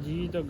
جی تو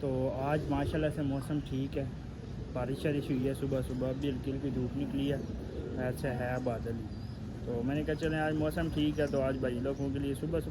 تو آج ماشاءاللہ سے موسم ٹھیک ہے، بارش ہوئی ہے، صبح بھی ہلکی ہلکی دھوپ نکلی ہے، ایسے ہے بادل ہی۔ تو میں نے کہا چلیں آج موسم ٹھیک ہے تو آج بھائی لوگوں کے لیے صبح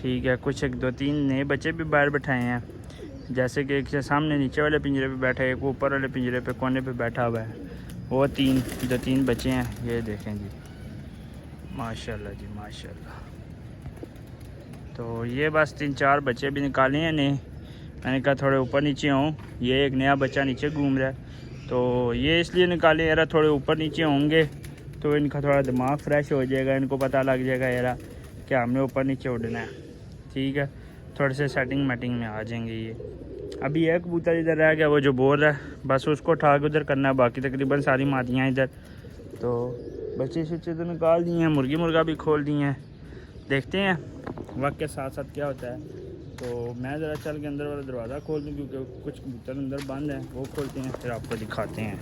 ٹھیک ہے، کچھ ایک دو تین نئے بچے بھی باہر بٹھائے ہیں، جیسے کہ ایک سامنے نیچے والے پنجرے پہ بیٹھا ہے، ایک اوپر والے پنجرے پہ کونے پہ بیٹھا ہوا ہے، وہ تین بچے ہیں، یہ دیکھیں جی، ماشاءاللہ جی ماشاءاللہ۔ تو یہ بس 3-4 بچے بھی نکالے ہیں نے، میں نے کہا تھوڑے اوپر نیچے ہوں، یہ ایک نیا بچہ نیچے گھوم رہا ہے تو یہ اس لیے نکالے یار تھوڑے اوپر نیچے ہوں گے تو ان کا تھوڑا دماغ فریش ہو جائے گا، ان کو پتہ لگ جائے گا یار کہ ہم نے اوپر نیچے اڑنا ہے، ٹھیک ہے، تھوڑے سے سیٹنگ میٹنگ میں آ جائیں گے۔ یہ ابھی ایک کبوتر ادھر رہ گیا وہ جو بول رہا ہے، بس اس کو اٹھا کے ادھر کرنا ہے، باقی تقریباً ساری مادیاں ادھر۔ تو بچے شچے تو نکال دیے ہیں، مرغا بھی کھول دیے ہیں، دیکھتے ہیں وقت کے ساتھ ساتھ کیا ہوتا ہے۔ تو میں ذرا چل کے اندر والا دروازہ کھول دوں کیونکہ کچھ کبوتر اندر بند ہیں، وہ کھولتے ہیں پھر آپ کو دکھاتے ہیں۔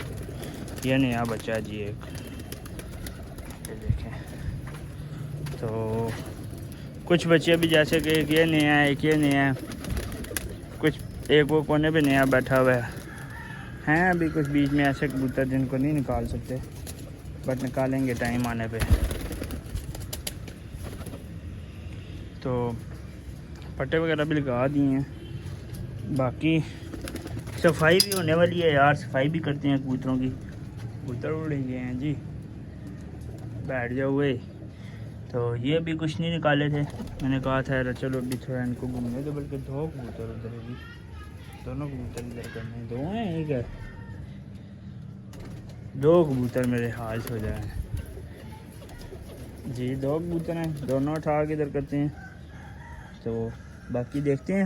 یہ نیا بچہ ہے جی ایک، یہ دیکھیں۔ تو کچھ بچے بھی جیسے کہ ایک یہ نیا ہے، ایک یہ نیا ہے، کچھ ایک وہ کونے پہ نیا بیٹھا ہوا ہے ابھی کچھ بیچ میں ایسے کبوتر جن کو نہیں نکال سکتے، بٹ نکالیں گے ٹائم آنے پہ۔ تو پٹے وغیرہ بھی لگا دیے ہیں، باقی صفائی بھی ہونے والی ہے یار، صفائی بھی کرتے ہیں کبوتروں کی۔ کبوتر اڑے گئے ہیں جی، بیٹھ جاؤ ہوئے۔ تو یہ بھی کچھ نہیں نکالے تھے، میں نے کہا تھا چلو ابھی تھوڑا ان کو گھومنے دو، بلکہ 2 کبوتر ادھر ہے جی، دونوں کبوتر ادھر کرنے ہیں، 2 ہیں ایک ہے، 2 کبوتر میرے حاج ہو جائیں جی، 2 کبوتر ہیں، دونوں اٹھا کے ادھر کرتے ہیں۔ تو باقی دیکھتے ہیں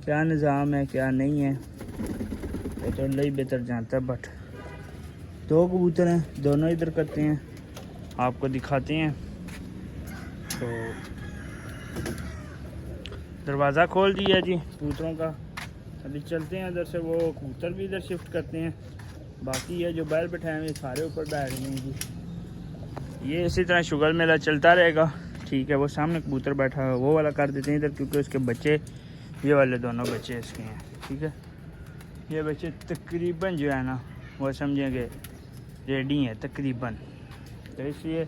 کیا نظام ہے کیا نہیں ہے، وہ تو اللہ ہی بہتر جانتا ہے، بٹ 2 کبوتر ہیں، دونوں ادھر کرتے ہیں، آپ کو دکھاتے ہیں۔ تو دروازہ کھول دیا جی کبوتروں کا، ابھی چلتے ہیں ادھر سے، وہ کبوتر بھی ادھر شفٹ کرتے ہیں، باقی یہ جو باہر بٹھائے ہوئے سارے اوپر بیٹھ گئے ہیں جی۔ یہ اسی طرح شوگر میلہ چلتا رہے گا، ٹھیک ہے، وہ سامنے کبوتر بیٹھا ہے وہ والا کر دیتے ہیں ادھر، کیونکہ اس کے بچے یہ والے دونوں بچے اس کے ہیں، ٹھیک ہے، یہ بچے تقریباً جو ہے نا وہ سمجھیں کہ ریڈی ہیں تقریباً، تو اس لیے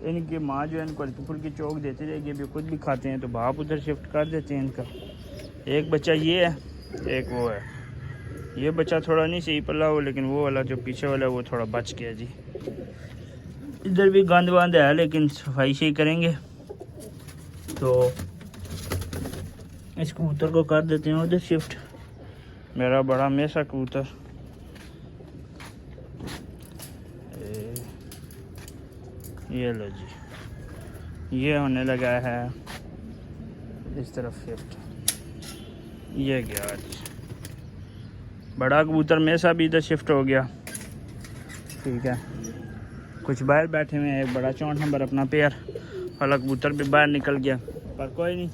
ان کی ماں جو ہے ان کو ہلکی پھلکی چوک دیتے رہے گی، ابھی خود بھی کھاتے ہیں تو باپ ادھر شفٹ کر دیتے ہیں ان کا۔ ایک بچہ یہ ہے، ایک وہ ہے، یہ بچہ تھوڑا نہیں صحیح پلا وہ، لیکن وہ والا جو پیچھے والا ہے وہ تھوڑا بچ گیا جی۔ ادھر بھی گند وند ہے لیکن صفائی سے ہی کریں گے۔ تو اس کبوتر کو کر دیتے ہیں ادھر شفٹ، میرا بڑا میسا کبوتر، یہ لو جی، یہ ہونے لگا ہے اس طرف شفٹ، یہ گیا جی، بڑا کبوتر میسا بھی ادھر شفٹ ہو گیا، ٹھیک ہے، کچھ باہر بیٹھے ہوئے ہیں، ایک بڑا 64 نمبر اپنا پیئر والا کبوتر بھی باہر نکل گیا، پر کوئی نہیں،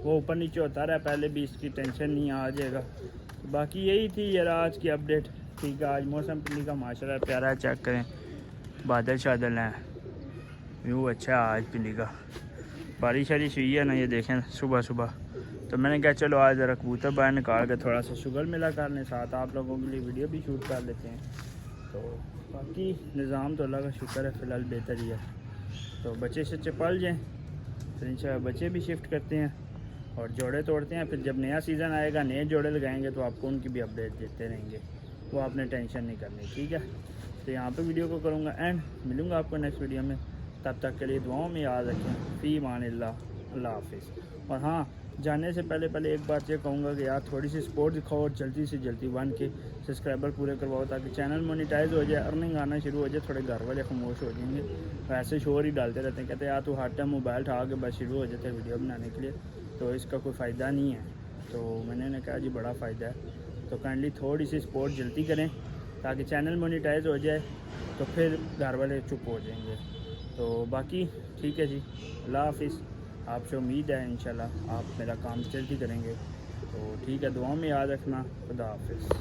وہ اوپر نیچے ہوتا رہا، پہلے بھی اس کی ٹینشن نہیں، آ جائے گا۔ باقی یہی تھی یار آج کی اپڈیٹ، ٹھیک ہے، آج موسم پنڈی کا ماشاءاللہ پیارا ہے، چیک کریں، بادل شادل ہیں، ویو اچھا ہے آج پنڈی کا، بارش ہوئی ہے نا، یہ دیکھیں صبح۔ تو میں نے کہا چلو آج ذرا کبوتر باہر نکال کے تھوڑا سا شگر ملا کر لیں، ساتھ آپ لوگوں کے لیے ویڈیو بھی شوٹ کر لیتے ہیں۔ تو باقی نظام تو اللہ کا شکر ہے فی الحال بہتر ہی ہے۔ تو بچے شچے پل جائیں پھر انشاءاللہ بچے بھی شفٹ کرتے ہیں اور جوڑے توڑتے ہیں، پھر جب نیا سیزن آئے گا نئے جوڑے لگائیں گے تو آپ کو ان کی بھی اپڈیٹ دیتے رہیں گے، وہ آپ نے ٹینشن نہیں کرنی، ٹھیک ہے۔ تو یہاں پہ ویڈیو کو کروں گا اینڈ، ملوں گا آپ کو نیکسٹ ویڈیو میں، تب تک کے لیے دعاؤں میں یاد رکھیں، فی امان اللہ، اللہ حافظ۔ اور ہاں، جانے سے پہلے ایک بات یہ کہوں گا کہ یار تھوڑی سی سپورٹ دکھاؤ اور جلدی سے جلدی 1 کے سبسکرائبر پورے کرواؤ تاکہ چینل مونیٹائز ہو جائے، ارننگ آنا شروع ہو جائے، تھوڑے گھر والے خاموش ہو جائیں گے، ویسے شور ہی ڈالتے رہتے ہیں، کہتے ہیں یار تو ہر ٹائم موبائل اٹھا کے بس شروع ہو جاتے ہیں ویڈیو بنانے کے لیے، تو اس کا کوئی فائدہ نہیں ہے۔ تو میں نے کہا جی بڑا فائدہ ہے، تو کائنڈلی تھوڑی سی سپورٹ جلدی کریں تاکہ چینل مونیٹائز ہو جائے، تو پھر گھر والے چپ ہو جائیں گے۔ تو باقی ٹھیک ہے جی، اللہ حافظ، آپ سے امید ہے انشاءاللہ آپ میرا کام جلدی کریں گے، تو ٹھیک ہے، دعاؤں میں یاد رکھنا، خدا حافظ۔